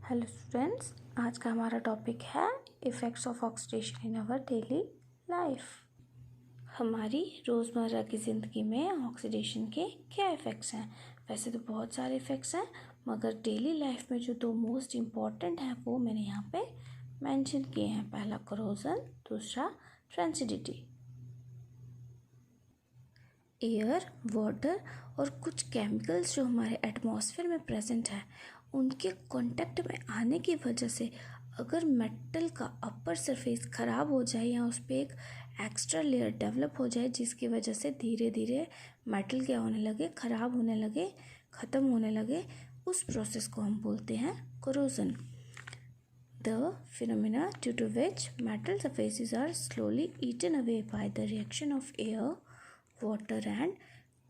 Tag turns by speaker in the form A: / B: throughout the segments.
A: Hello students, आज का हमारा टॉपिक है effects of oxidation in our daily life. हमारी रोज़मर्रा की ज़िंदगी में ऑक्सीडेशन के क्या इफ़ेक्ट्स हैं? वैसे तो बहुत सारे इफ़ेक्ट्स हैं, मगर डेली लाइफ में जो दो मोस्ट इम्पॉर्टेंट हैं वो मैंने यहाँ पे मेंशन किए हैं। पहला कोरोजन, दूसरा ट्रांसिडिटी। एयर, वाटर और कुछ केमिकल्स जो हमारे एटमॉस्फेयर में प्रेजेंट है, उनके कांटेक्ट में आने की वजह से अगर मेटल का अपर सरफेस ख़राब हो जाए या उस पर एक एक्स्ट्रा लेयर डेवलप हो जाए, जिसकी वजह से धीरे धीरे मेटल क्या होने लगे, ख़राब होने लगे, ख़त्म होने लगे, उस प्रोसेस को हम बोलते हैं corrosion. The phenomena due to which metal surfaces are slowly eaten away by the reaction of air, water and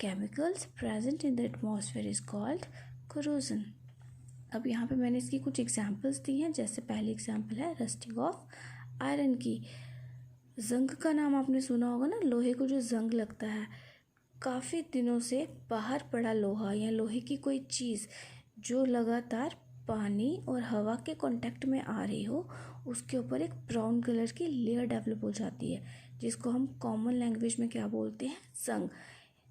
A: chemicals present in the atmosphere is called corrosion. अब यहाँ पे मैंने इसकी कुछ एग्जांपल्स दी हैं। जैसे पहली एग्जांपल है रस्टिंग ऑफ आयरन की। जंग का नाम आपने सुना होगा ना, लोहे को जो जंग लगता है, काफ़ी दिनों से बाहर पड़ा लोहा या लोहे की कोई चीज़ जो लगातार पानी और हवा के कांटेक्ट में आ रही हो, उसके ऊपर एक ब्राउन कलर की लेयर डेवलप हो जाती है, जिसको हम कॉमन लैंग्वेज में क्या बोलते हैं, जंग।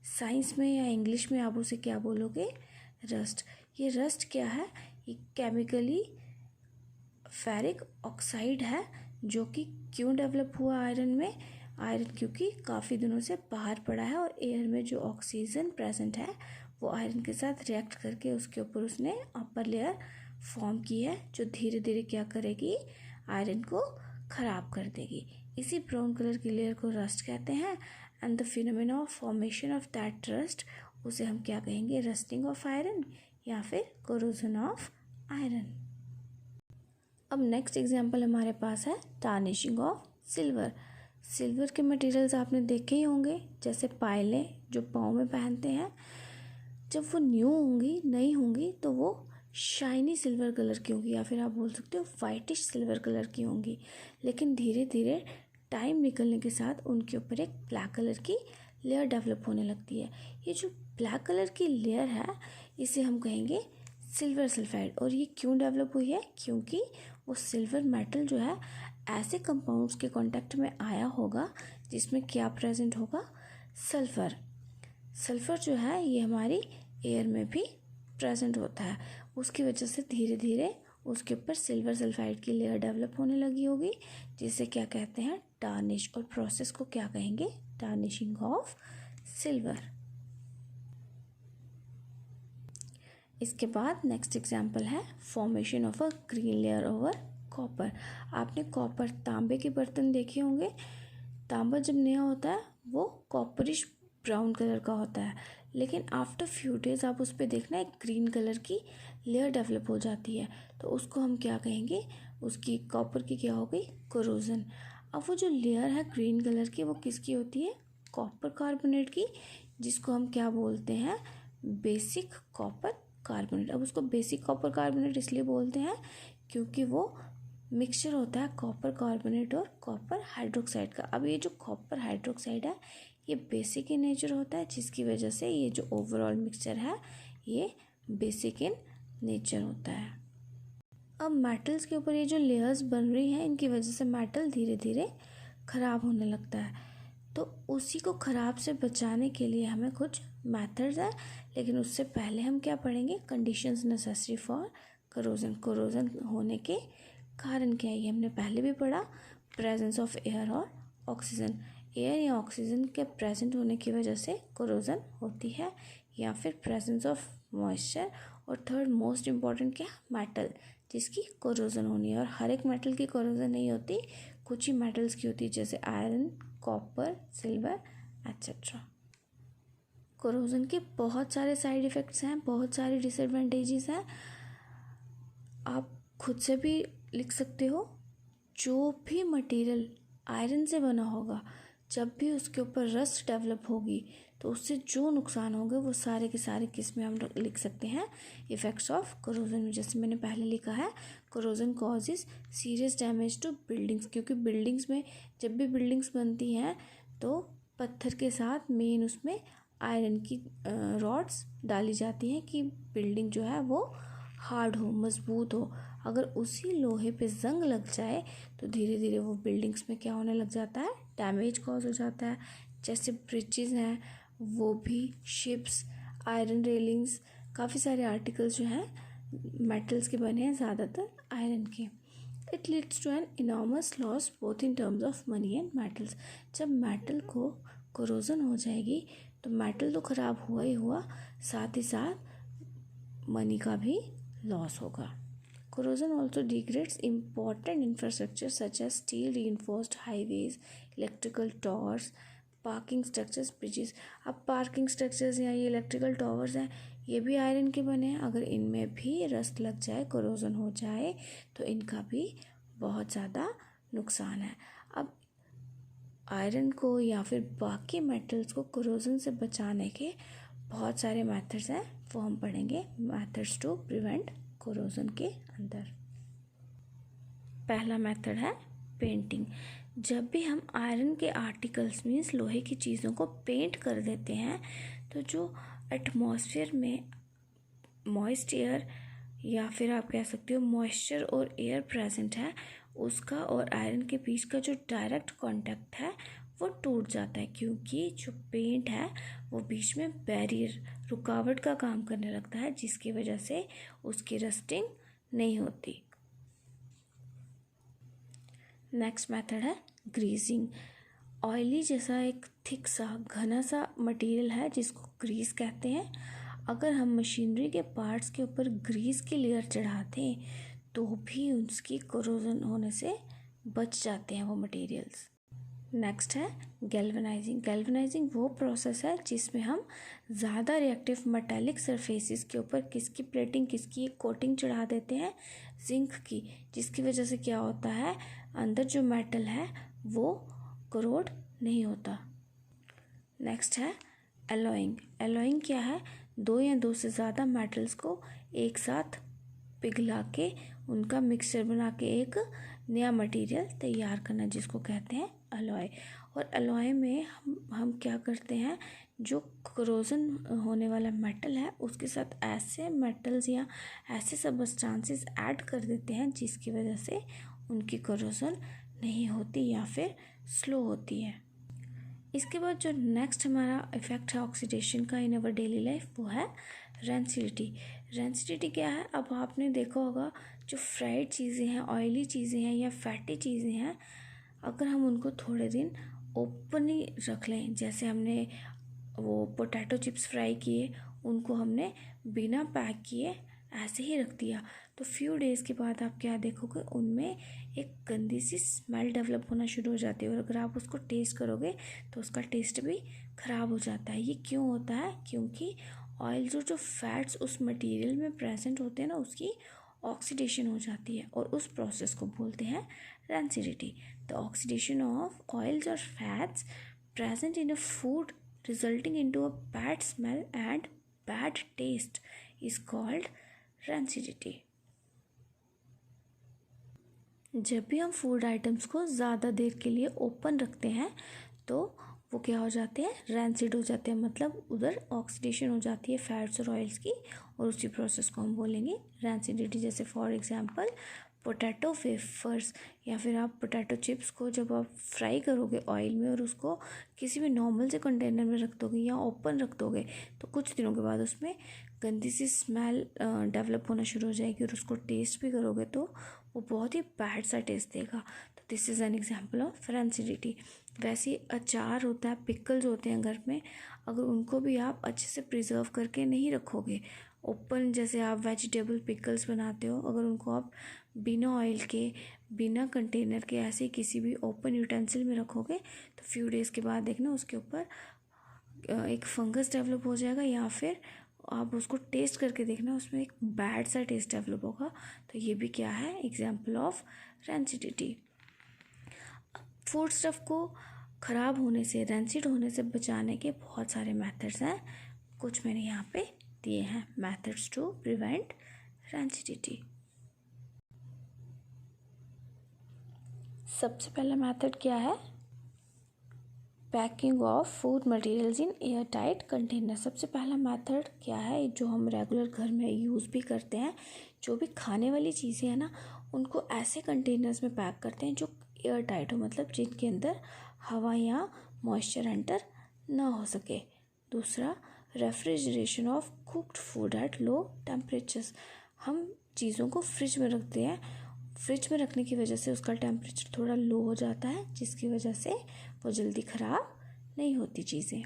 A: साइंस में या इंग्लिश में आप उसे क्या बोलोगे, रस्ट। ये रस्ट क्या है? ये केमिकली फेरिक ऑक्साइड है, जो कि क्यों डेवलप हुआ आयरन में? आयरन क्योंकि काफ़ी दिनों से बाहर पड़ा है और एयर में जो ऑक्सीजन प्रेजेंट है वो आयरन के साथ रिएक्ट करके उसके ऊपर उसने अपर लेयर फॉर्म की है, जो धीरे धीरे क्या करेगी, आयरन को ख़राब कर देगी। इसी ब्राउन कलर की लेयर को रस्ट कहते हैं। And the phenomena of formation of that rust, उसे हम क्या कहेंगे, रस्टिंग ऑफ आयरन या फिर कोरोजन ऑफ आयरन। अब नेक्स्ट एग्जांपल हमारे पास है टार्निशिंग ऑफ सिल्वर। सिल्वर के मटेरियल्स आपने देखे ही होंगे, जैसे पायलें जो पाँव में पहनते हैं। जब वो न्यू होंगी, नई होंगी, तो वो शाइनी सिल्वर कलर की होंगी, या फिर आप बोल सकते हो वाइटिश सिल्वर कलर की होंगी। लेकिन धीरे धीरे टाइम निकलने के साथ उनके ऊपर एक ब्लैक कलर की लेयर डेवलप होने लगती है। ये जो ब्लैक कलर की लेयर है, इसे हम कहेंगे सिल्वर सल्फाइड। और ये क्यों डेवलप हुई है? क्योंकि वो सिल्वर मेटल जो है ऐसे कंपाउंड्स के कांटेक्ट में आया होगा जिसमें क्या प्रेजेंट होगा, सल्फ़र। सल्फ़र जो है ये हमारी एयर में भी प्रेजेंट होता है। उसकी वजह से धीरे धीरे उसके ऊपर सिल्वर सल्फाइड की लेयर डेवलप होने लगी होगी, जिसे क्या कहते हैं, टार्निश। और प्रोसेस को क्या कहेंगे, टार्निशिंग ऑफ सिल्वर। इसके बाद नेक्स्ट एग्जांपल है formation of a green layer over copper. आपने कॉपर, तांबे के बर्तन देखे होंगे। तांबा जब नया होता है वो कॉपरिश ब्राउन कलर का होता है, लेकिन आफ्टर फ्यू डेज आप उस पर देखना एक ग्रीन कलर की लेयर डेवलप हो जाती है, तो उसको हम क्या कहेंगे, उसकी कॉपर की क्या हो गई, कोरोजन। अब वो जो लेयर है ग्रीन कलर की, वो किसकी होती है, कॉपर कार्बोनेट की, जिसको हम क्या बोलते हैं, बेसिक कॉपर कार्बोनेट। अब उसको बेसिक कॉपर कार्बोनेट इसलिए बोलते हैं क्योंकि वो मिक्सचर होता है कॉपर कार्बोनेट और कॉपर हाइड्रोक्साइड का। अब ये जो कॉपर हाइड्रोक्साइड है ये बेसिक इन नेचर होता है, जिसकी वजह से ये जो ओवरऑल मिक्सचर है ये बेसिक इन नेचर होता है। अब मेटल्स के ऊपर ये जो लेयर्स बन रही हैं, इनकी वजह से मेटल धीरे धीरे ख़राब होने लगता है। तो उसी को ख़राब से बचाने के लिए हमें कुछ मेथड्स हैं, लेकिन उससे पहले हम क्या पढ़ेंगे, conditions necessary for corrosion. Corrosion होने के कारण क्या है, ये हमने पहले भी पढ़ा, प्रेजेंस ऑफ एयर और ऑक्सीजन। एयर या ऑक्सीजन के प्रेजेंट होने की वजह से कोरोजन होती है, या फिर प्रेजेंस ऑफ मॉइस्चर। और थर्ड मोस्ट इम्पॉर्टेंट क्या, मेटल, जिसकी कोरोजन होनी है। और हर एक मेटल की कोरोजन नहीं होती, कुछ ही मेटल्स की होती है, जैसे iron, copper, silver etcetera. Corrosion के बहुत सारे साइड इफ़ेक्ट्स हैं, बहुत सारे डिसएडवांटेजेस हैं। आप खुद से भी लिख सकते हो। जो भी मटेरियल आयरन से बना होगा, जब भी उसके ऊपर रस्ट डेवलप होगी तो उससे जो नुकसान होंगे वो सारे के सारे किस में हम लिख सकते हैं, इफ़ेक्ट्स ऑफ कोरोजन में। जैसे मैंने पहले लिखा है, corrosion causes serious damage to buildings. क्योंकि बिल्डिंग्स में जब भी बिल्डिंग्स बनती हैं तो पत्थर के साथ मेन उसमें आयरन की रॉड्स डाली जाती हैं कि बिल्डिंग जो है वो हार्ड हो, मजबूत हो, अगर उसी लोहे पे जंग लग जाए तो धीरे धीरे वो बिल्डिंग्स में क्या होने लग जाता है, डैमेज कॉज हो जाता है। जैसे ब्रिजेज़ हैं, वो भी, शिप्स, आयरन रेलिंग्स, काफ़ी सारे आर्टिकल्स जो हैं मेटल्स के बने हैं, ज़्यादातर आयरन के। It leads to an enormous loss both in terms of money and metals. जब मेटल को कोरोजन हो जाएगी तो मेटल तो ख़राब हुआ ही हुआ, साथ ही साथ मनी का भी लॉस होगा। Corrosion also degrades important infrastructure such as steel reinforced highways, electrical towers, parking structures, bridges. अब पार्किंग स्ट्रक्चर्स या ये इलेक्ट्रिकल टावर्स हैं, ये भी आयरन के बने हैं। अगर इनमें भी रस्ट लग जाए, कोरोजन हो जाए, तो इनका भी बहुत ज़्यादा नुकसान है। अब आयरन को या फिर बाकी मेटल्स को कोरोजन से बचाने के बहुत सारे मेथड्स हैं, वो हम पढ़ेंगे मेथड्स टू प्रिवेंट कोरोजन के अंदर। पहला मेथड है पेंटिंग। जब भी हम आयरन के आर्टिकल्स मीन्स लोहे की चीज़ों को पेंट कर देते हैं तो जो एटमॉस्फेयर में मॉइस्ट एयर या फिर आप कह सकते हो मॉइस्चर और एयर प्रेजेंट है, उसका और आयरन के बीच का जो डायरेक्ट कांटेक्ट है वो टूट जाता है, क्योंकि जो पेंट है वो बीच में बैरियर, रुकावट का काम करने लगता है, जिसकी वजह से उसकी रस्टिंग नहीं होती। नेक्स्ट मेथड है ग्रीसिंग। ऑयली जैसा एक थिक सा घना सा मटेरियल है जिसको ग्रीस कहते हैं। अगर हम मशीनरी के पार्ट्स के ऊपर ग्रीस की लेयर चढ़ाते हैं तो भी उसकी कोरोजन होने से बच जाते हैं वो मटेरियल्स। नेक्स्ट है गैल्वेनाइजिंग। गैल्वेनाइजिंग वो प्रोसेस है जिसमें हम ज़्यादा रिएक्टिव मेटालिक सरफेसेस के ऊपर किसकी प्लेटिंग, किसकी कोटिंग चढ़ा देते हैं, जिंक की, जिसकी वजह से क्या होता है, अंदर जो मेटल है वो करोड नहीं होता। नेक्स्ट है एलॉइंग। एलॉइंग क्या है, दो या दो से ज़्यादा मेटल्स को एक साथ पिघला के उनका मिक्सचर बना के एक नया मटेरियल तैयार करना, जिसको कहते हैं अलॉय। और अलॉय में हम क्या करते हैं, जो कोरोजन होने वाला मेटल है उसके साथ ऐसे मेटल्स या ऐसे सब्सटेंसेस ऐड कर देते हैं जिसकी वजह से उनकी कोरोजन नहीं होती या फिर स्लो होती है। इसके बाद जो नेक्स्ट हमारा इफ़ेक्ट है ऑक्सीडेशन का इन अवर डेली लाइफ, वो है रेंसिडिटी। रेंसिडिटी क्या है, अब आपने देखा होगा जो फ्राइड चीज़ें हैं, ऑयली चीज़ें हैं या फैटी चीज़ें हैं, अगर हम उनको थोड़े दिन ओपन ही रख लें, जैसे हमने वो पोटैटो चिप्स फ्राई किए, उनको हमने बिना पैक किए ऐसे ही रख दिया, तो फ्यू डेज़ के बाद आप क्या देखोगे, उनमें एक गंदी सी स्मेल डेवलप होना शुरू हो जाती है, और अगर आप उसको टेस्ट करोगे तो उसका टेस्ट भी ख़राब हो जाता है। ये क्यों होता है, क्योंकि ऑयल जो फैट्स उस मटेरियल में प्रेजेंट होते हैं ना, उसकी ऑक्सीडेशन हो जाती है, और उस प्रोसेस को बोलते हैं rancidity. The oxidation of oils और fats present in a food resulting into a bad smell and bad taste is called rancidity. जब भी हम फूड आइटम्स को ज़्यादा देर के लिए ओपन रखते हैं तो वो क्या हो जाते हैं, रैंसिड हो जाते हैं, मतलब उधर ऑक्सीडेशन हो जाती है फैट्स और ऑयल्स की, और उसी प्रोसेस को हम बोलेंगे रैंसिडिटी। जैसे फॉर एग्जांपल पोटैटो वेफर्स, या फिर आप पोटैटो चिप्स को जब आप फ्राई करोगे ऑयल में और उसको किसी भी नॉर्मल से कंटेनर में रख दोगे या ओपन रख दोगे, तो कुछ दिनों के बाद उसमें गंदी सी स्मेल डेवलप होना शुरू हो जाएगी, और उसको टेस्ट भी करोगे तो वो बहुत ही बैड सा टेस्ट देगा। तो this is an example of rancidity. वैसे ही अचार होता है, पिकल्स होते हैं घर में, अगर उनको भी आप अच्छे से प्रिजर्व करके नहीं रखोगे ओपन, जैसे आप वेजिटेबल पिकल्स बनाते हो, अगर उनको आप बिना ऑयल के, बिना कंटेनर के, ऐसे किसी भी ओपन यूटेंसिल में रखोगे तो फ्यू डेज़ के बाद देखना उसके ऊपर एक फंगस डेवलप हो जाएगा, या फिर आप उसको टेस्ट करके देखना उसमें एक बैड सा टेस्ट डेवलप होगा। तो ये भी क्या है, example of rancidity. Food stuff को ख़राब होने से, रेंसिड होने से बचाने के बहुत सारे मेथड्स हैं, कुछ मैंने यहाँ पे दिए हैं, मेथड्स टू प्रिवेंट रेंसिडिटी। सबसे पहला मेथड क्या है, packing of food materials in air tight container. सबसे पहला मेथड क्या है जो हम रेगुलर घर में यूज़ भी करते हैं, जो भी खाने वाली चीज़ें हैं ना उनको ऐसे कंटेनर्स में पैक करते हैं जो एयर टाइट हो, मतलब जिनके अंदर हवा या मॉइस्चर एंटर ना हो सके। दूसरा, refrigeration of cooked food at low temperatures. हम चीज़ों को फ्रिज में रखते हैं, फ्रिज में रखने की वजह से उसका टेम्परेचर थोड़ा लो हो जाता है, जिसकी वजह से वो जल्दी ख़राब नहीं होती चीज़ें।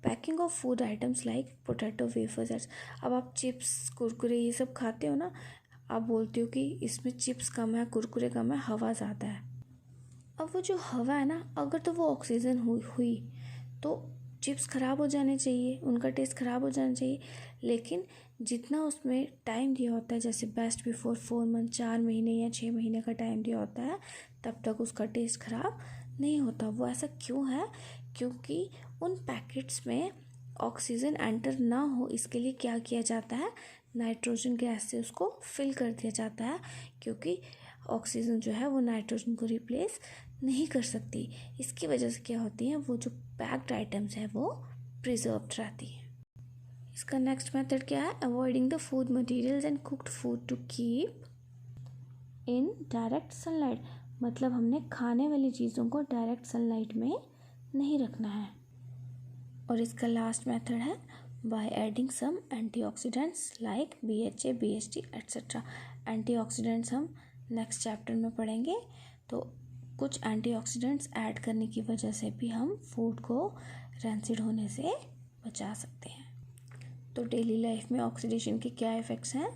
A: Packing of food items like potato wafers. अब आप चिप्स कुरकुरे ये सब खाते हो ना, आप बोलते हो कि इसमें चिप्स कम है, कुरकुरे कम है, हवा ज़्यादा है। अब वो जो हवा है ना, अगर तो वो ऑक्सीजन हुई तो चिप्स ख़राब हो जाने चाहिए, उनका टेस्ट ख़राब हो जाना चाहिए। लेकिन जितना उसमें टाइम दिया होता है, जैसे बेस्ट बिफोर 4 मंथ, 4 महीने या 6 महीने का टाइम दिया होता है, तब तक उसका टेस्ट ख़राब नहीं होता। वो ऐसा क्यों है? क्योंकि उन पैकेट्स में ऑक्सीजन एंटर ना हो, इसके लिए क्या किया जाता है, नाइट्रोजन गैस से उसको फिल कर दिया जाता है, क्योंकि ऑक्सीजन जो है वो नाइट्रोजन को रिप्लेस नहीं कर सकती। इसकी वजह से क्या होती है, वो जो पैक्ड आइटम्स है वो प्रिजर्व्ड रहती है। इसका नेक्स्ट मेथड क्या है, avoiding the food materials and cooked food to keep in direct sunlight. मतलब हमने खाने वाली चीज़ों को डायरेक्ट सनलाइट में नहीं रखना है। और इसका लास्ट मेथड है by adding some antioxidants like BHA, BHT etcetera. Antioxidants हम नेक्स्ट चैप्टर में पढ़ेंगे, तो कुछ एंटीऑक्सीडेंट्स ऐड करने की वजह से भी हम फूड को रैंसिड होने से बचा सकते हैं। तो डेली लाइफ में ऑक्सीडेशन के क्या इफ़ेक्ट्स हैं?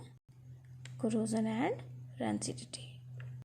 A: Corrosion and rancidity.